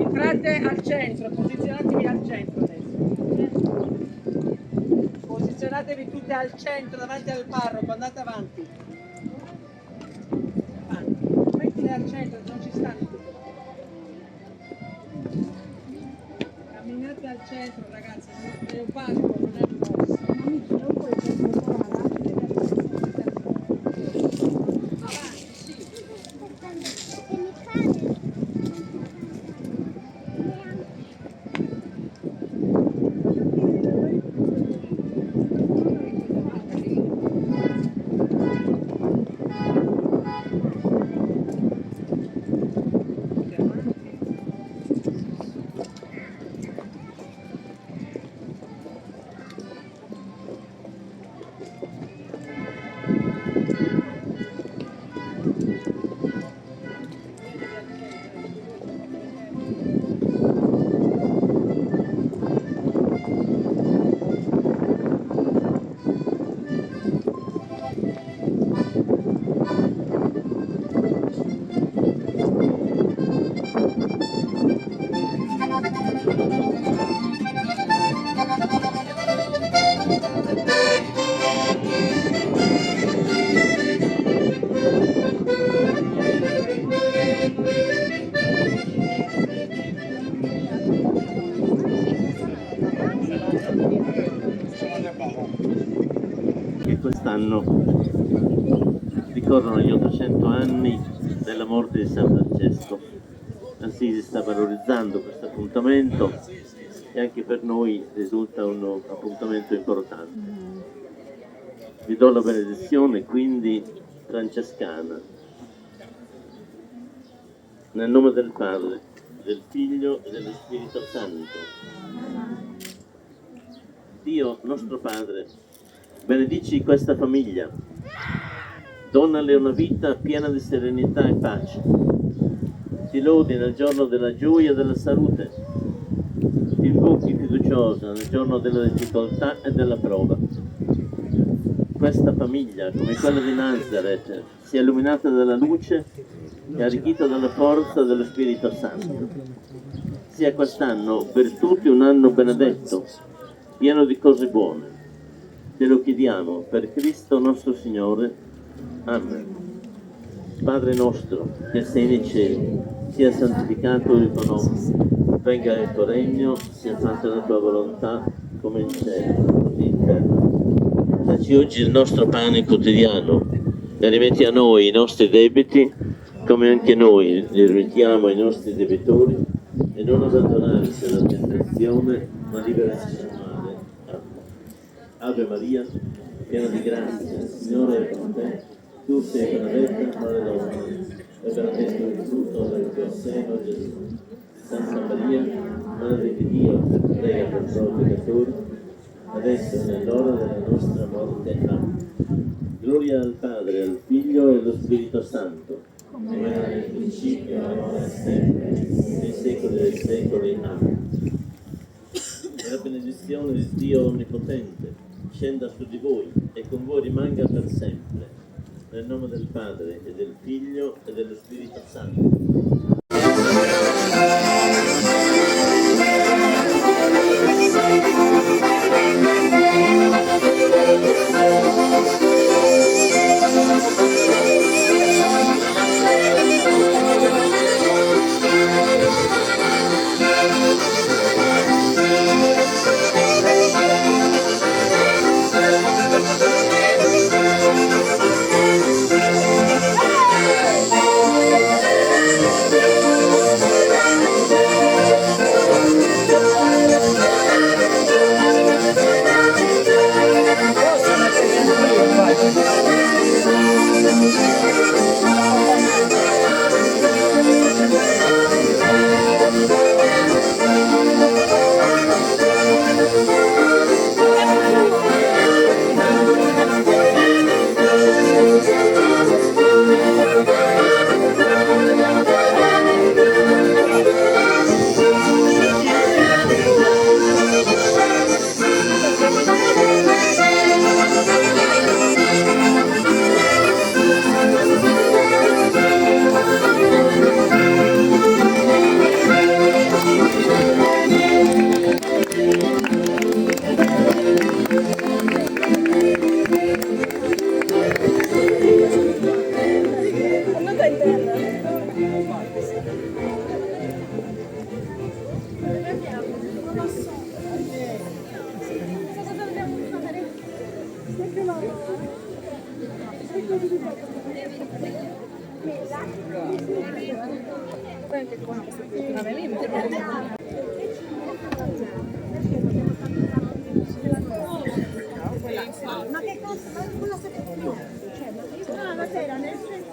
Entrate al centro, posizionatevi al centro adesso. Posizionatevi tutte al centro davanti al parroco, andate avanti. Avanti. Mettile al centro, non ci stanno tutti. Camminate al centro ragazzi, è un parco, non è un posto. Che quest'anno ricorrono gli 800 anni della morte di San Francesco. Assisi sta valorizzando questo appuntamento e anche per noi risulta un appuntamento importante. Vi do la benedizione quindi francescana. Nel nome del Padre, del Figlio e dello Spirito Santo. Dio nostro Padre, benedici questa famiglia, donale una vita piena di serenità e pace. Ti lodi nel giorno della gioia e della salute, ti invochi fiduciosa nel giorno della difficoltà e della prova. Questa famiglia, come quella di Nazareth, sia illuminata dalla luce e arricchita dalla forza dello Spirito Santo. Sia quest'anno per tutti un anno benedetto, pieno di cose buone. Te lo chiediamo per Cristo nostro Signore. Amen. Padre nostro, che sei nei cieli, sia santificato il tuo nome, venga il tuo regno, sia fatta la tua volontà, come in cielo, così in terra. dacci oggi il nostro pane quotidiano e rimetti a noi i nostri debiti come anche noi li rimettiamo ai nostri debitori e non abbandonarci alla tentazione ma liberaci dal male. Amen. Ave Maria, piena di grazia, il Signore è con te, tu sei benedetta fra le donne e benedetto il frutto del tuo seno Gesù. Santa Maria, Madre di Dio, prega per noi peccatori, adesso è nell'ora della nostra morte. Amen. Gloria al Padre, al Figlio e allo Spirito Santo, come era nel principio, ora e sempre, nei secoli dei secoli. Amen. E la benedizione di Dio Onnipotente scenda su di voi e con voi rimanga per sempre. Nel nome del Padre, e del Figlio, e dello Spirito Santo. Ma che cosa? Ma cosa state facendo? No, ma c'era nel senso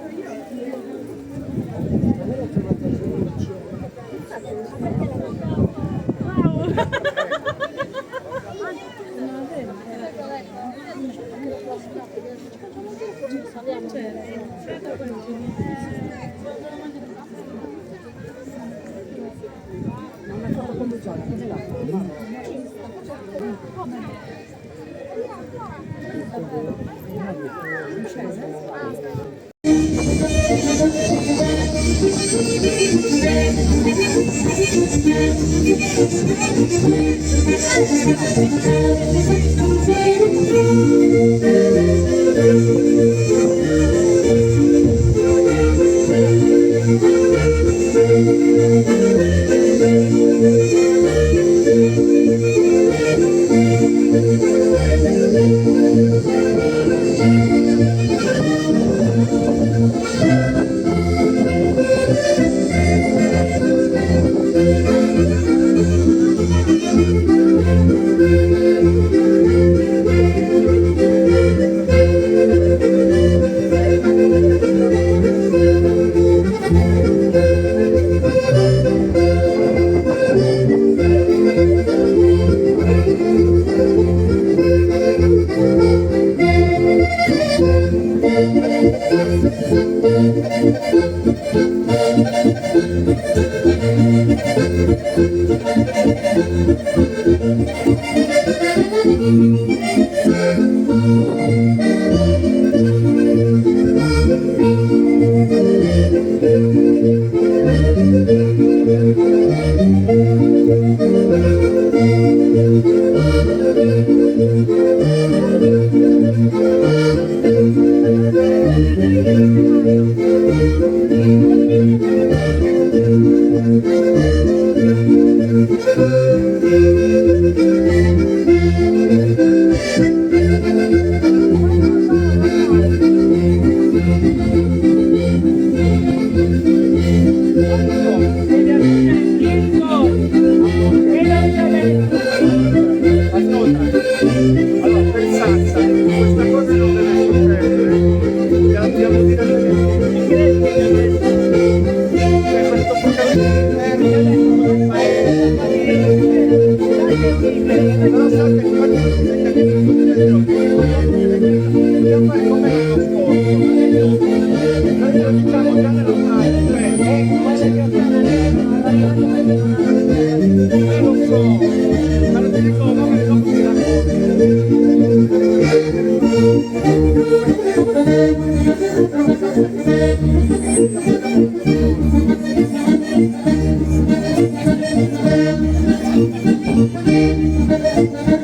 Thank